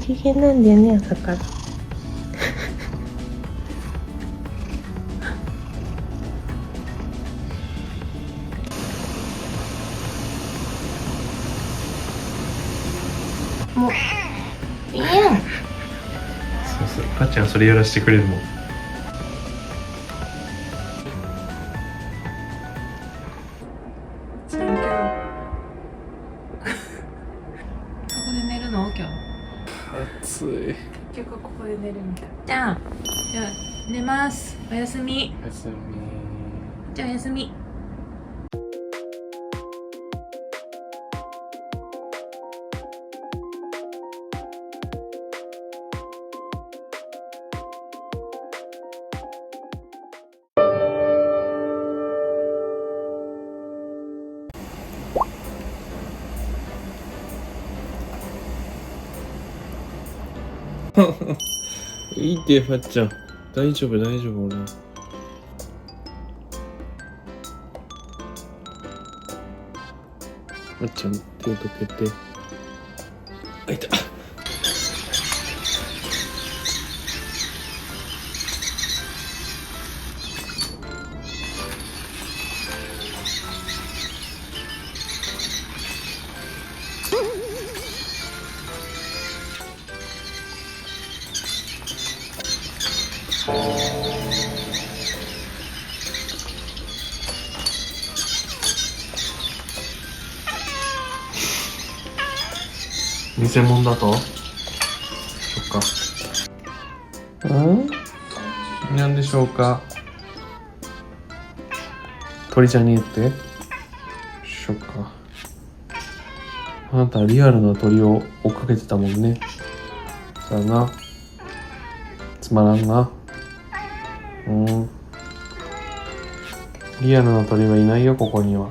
機嫌なんだよね、朝から。もういいやん。そうそう、かっちゃんそれやらせてくれるもん。今日ここで寝るの？今日暑い。結局ここで寝るみたい。じゃあ寝ます。おやすみ。おやすみ。じゃあおやすみ。いいってファッちゃん、大丈夫大丈夫。俺ファッちゃん手とけて。あ、いた。偽物だと？そっか。なんでしょうか。鳥じゃねえって？そっか。あなたリアルな鳥を追っかけてたもんね。だな。つまらんな。リアルな鳥はいないよ、ここには。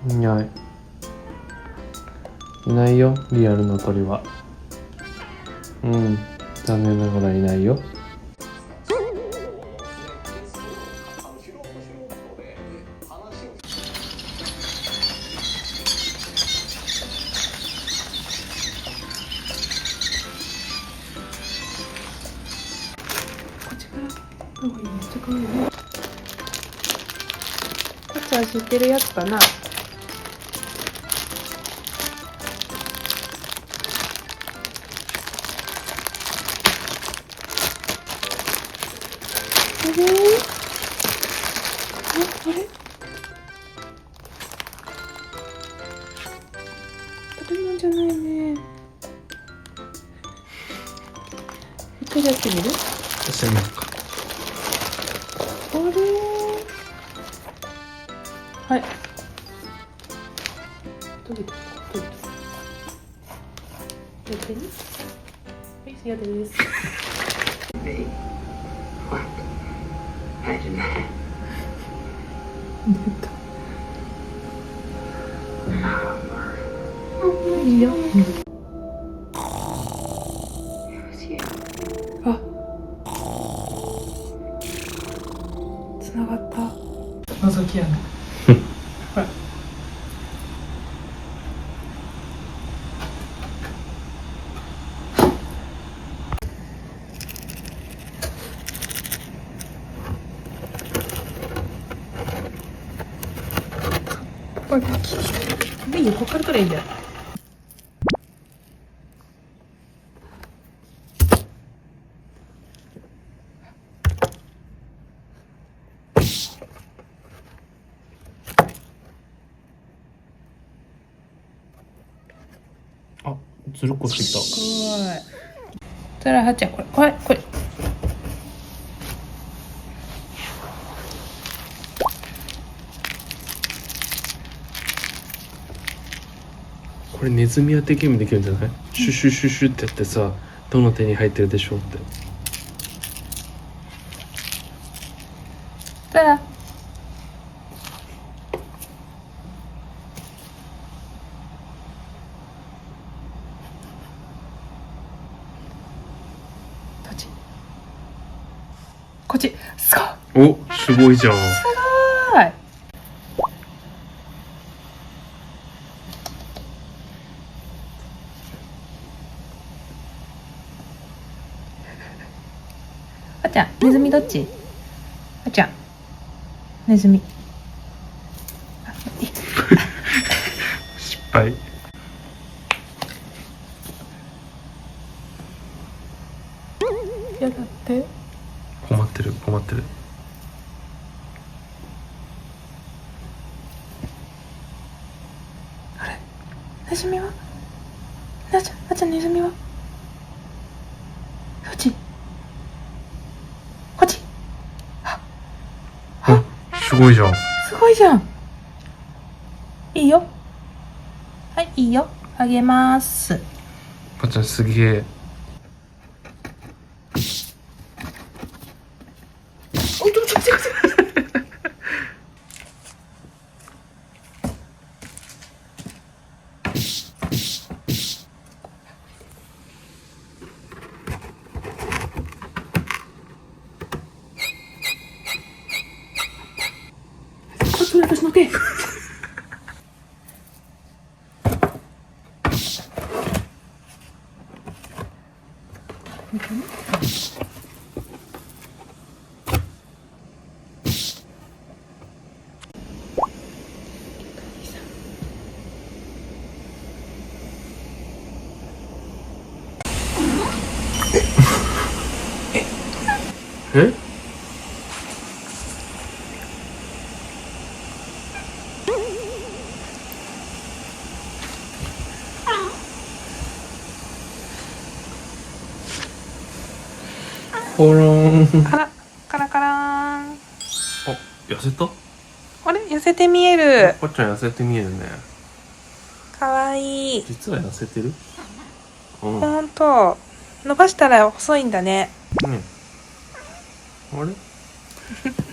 いない。いないよ、リアルな鳥は。残念ながらいないよ。こっちからかわいい、めっちゃかわいいね。こっちは知ってるやつかな。あれ？食べ物じゃないね。一回やってみる？してみようか。あれ？はい。どれだ？どれだ？やってみ？はい、やです。いいよ。あ、つながった。覗き穴。ほら。これいいよ、こっから取ればいいんだよ。あ、ずるっこしてきた。怖い。それははっちゃん、これ。これネズミ当てゲームできるんじゃない？シュシュシュシュってやってさ、どの手に入ってるでしょうって。そら。こっち。すごい。お、すごいじゃん。すごい。ちゃん、ネズミどっち？あちゃん、ネズミ。失敗。やだって。困ってる困ってる。あれ、ネズミは？あちゃん、ネズミは？こっち。こっち。すごいじゃん。すごいじゃん。いいよ。はい、いいよ。あげます。あちゃんすげえ。それ私の手。え？ほらん。カラカラーン。あ、痩せた？あれ、痩せて見える。あっちゃん痩せて見えるね。かわいい。実は痩せてる？うん。ほんと。伸ばしたら細いんだね。ね。あれ？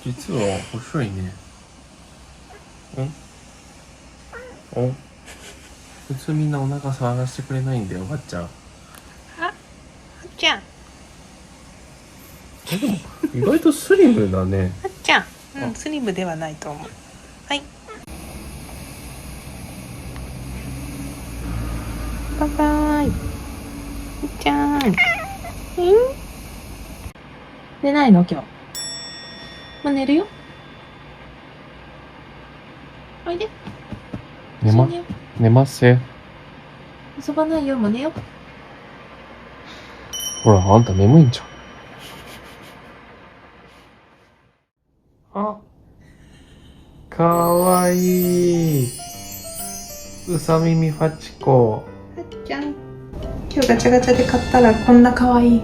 実は細いね。普通みんなお腹触らせてくれないんだよ、ばっちゃん。あっちゃん。でも意外とスリムだね。あっちゃん。うん、スリムではないと思う。はい。バイバイ。あっちゃん。寝ないの今日。もう寝るよ。おいで。寝ます。遊ばないよ、もう寝よ。ほら、あんた眠いんじゃん。あ、かわいい。うさ耳ファチコ。あっちゃん。今日ガチャガチャで買ったらこんな可愛い。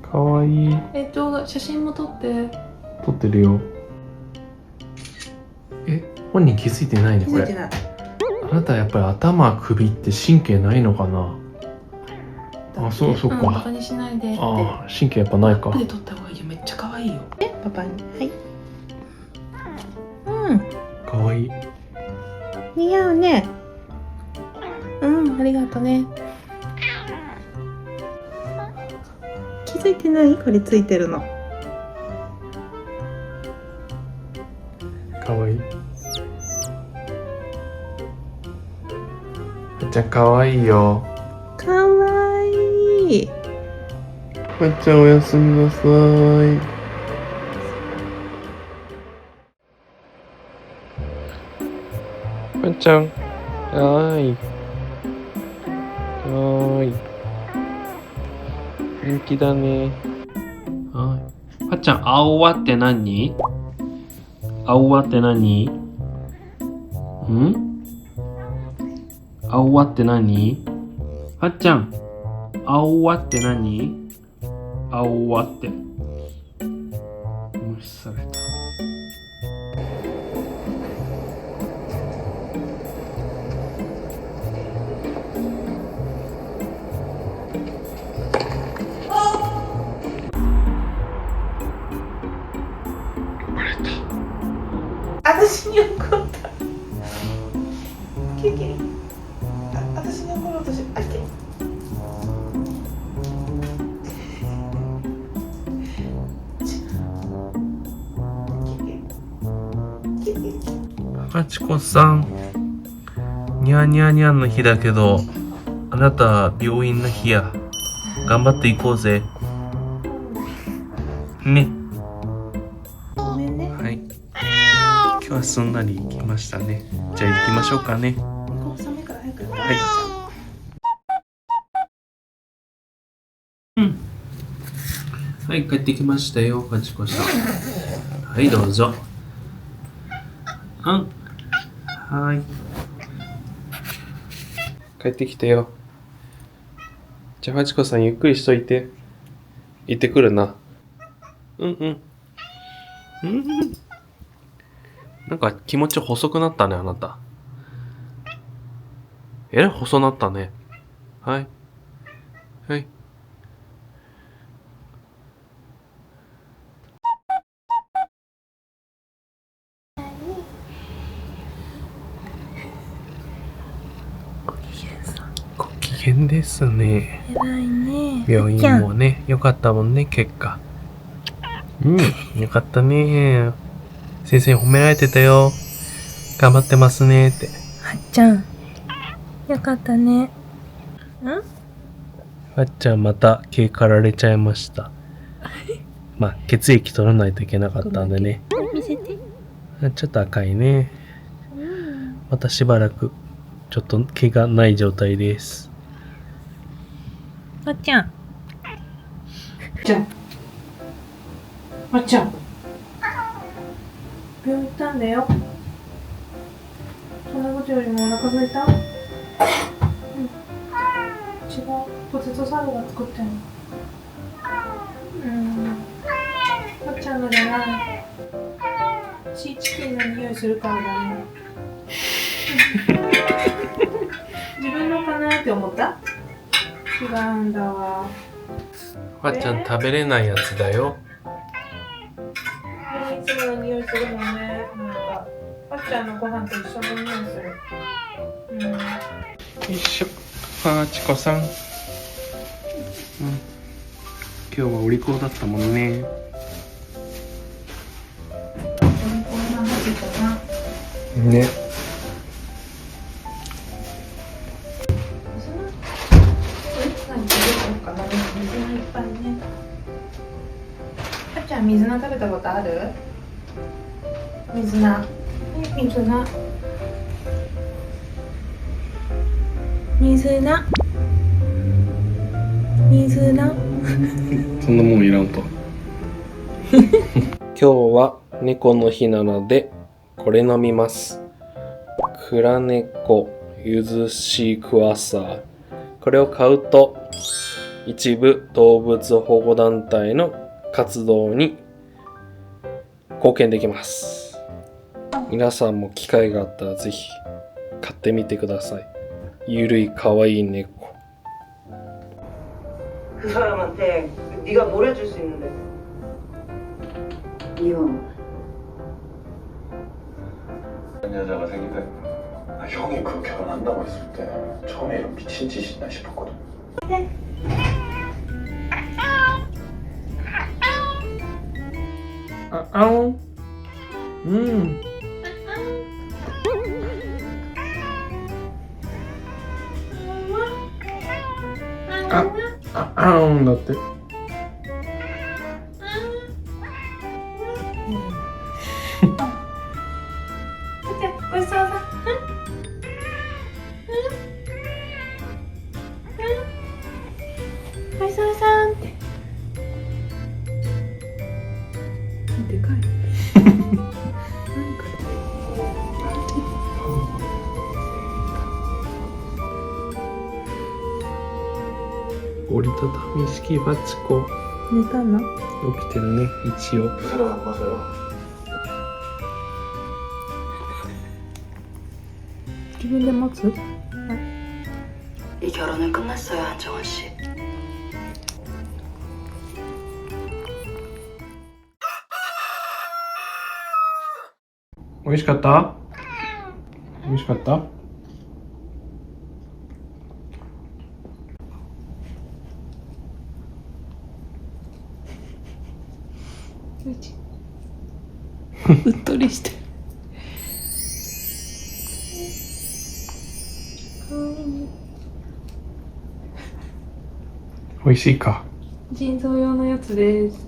かわいい。動画、写真も撮って。撮ってるよ。本人気づいてないね、これ。あなたやっぱり頭、首って神経ないのかな。あ、そっか。バカにしないでって。あ、神経やっぱないか。で撮った方がいいよ。めっちゃ可愛いよ。パパに。はい。かわいい。似合うね。ありがとね。気づいてない？これついてるの。かわいい。ばっちゃんかわいいよ。かわいい。ばっちゃんおやすみなさい。ばっちゃん。はーい。元気だね。はい。ばっちゃん、青輪って何？青輪って何？青輪って何？ばっちゃん、青輪って何？青輪って。無視された。私に怒った。ケケ。私に怒ろうとして、ケケ。パチコさん、ニャーニャーニャーの日だけど、あなた病院の日や。頑張っていこうぜ。ね。ごめんね。はい。今日はすんなり行きましたね。じゃあ行きましょうかね。こう寒いから早くやって。はい。うん。はい、帰ってきましたよ、はちこさん。はい、どうぞ。うん。はい。帰ってきてよ。じゃあ、はちこさんゆっくりしといて。行ってくるな。うんうん。うん。なんか気持ち細くなったね、あなた。えらい細なったね。はい。はい。ご機嫌ですね。偉いね。病院もね、よかったもんね、結果。うん、よかったね。先生褒められてたよ。頑張ってますねって。はっちゃん。よかったね。はっちゃんまた毛刈られちゃいました。まあ、血液取らないといけなかったんでね。見せて。ちょっと赤いね。またしばらく、ちょっと毛がない状態です。はっちゃん。はっちゃん。病院行ったんだよ。そんなことよりもお腹空いた？うん。違う。ポテトサラダ作ってんの。はっちゃんのじゃない。シーチキンの匂いするからだね。自分のかなって思った？違うんだわ。わっちゃん食べれないやつだよ。いつもの匂いするもんね。なんか、わっちゃんのご飯と一緒の匂いする。よいしょ。はちこさん。今日はお利口だったもんね。ね。はっちゃん、水菜食べたことある？水菜。水菜。水菜。水菜。そんなもんいらんと。今日は猫の日なのでこれ飲みます。クラネコゆずシークワーサー。これを買うと一部動物保護団体の活動に貢献できます。皆さんも機会があったらぜひ買ってみてください。ゆるい可愛い猫。그사람한테 네가 뭘 해줄 수 있는데? 이혼. 여자가 생기다 형이 그 결혼한다고 했을 때 처음에 이런 미친 짓이나 싶었거든. 아우. 아웅だって。ごちそうさん。ごちそうさんって。でかい。折りたたみ式バチコ。寝たの？起きてるね、一応。 그 사람 안 맞아요. 기분 내 모습? 이 결혼은 끝났어요, 한정원 씨. 맛있었다? 맛있었다? 그렇지. うっとりしてる。美味しいか。腎臓用のやつです。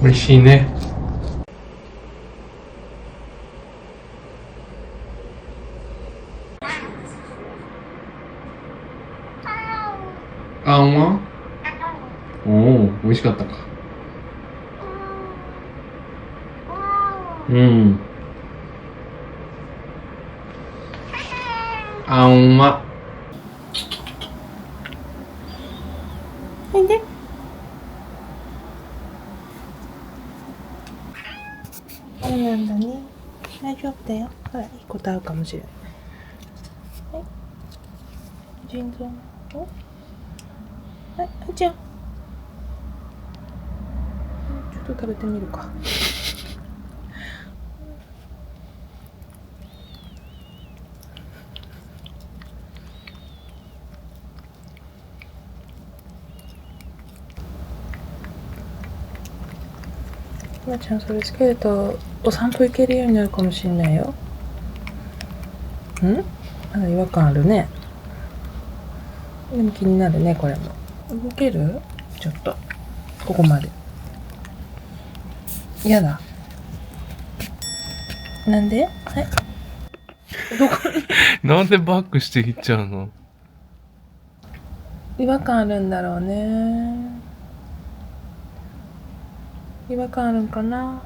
美味しいね。あんはおお、美味しかったか。うん。あんは。おいで。そうなんだね。大丈夫だよ。ほら、いいことあるかもしれない。はい。腎臓。お。はい、じゃあ。ちょっと食べてみるか。まーちゃん、それつけるとお散歩行けるようになるかもしれないよ。まだ違和感あるね。でも気になるね、これも。動ける？ちょっと。ここまで。やだ。なんで？はい。どこになんでバックしていっちゃうの？違和感あるんだろうね。違和感あるんかな。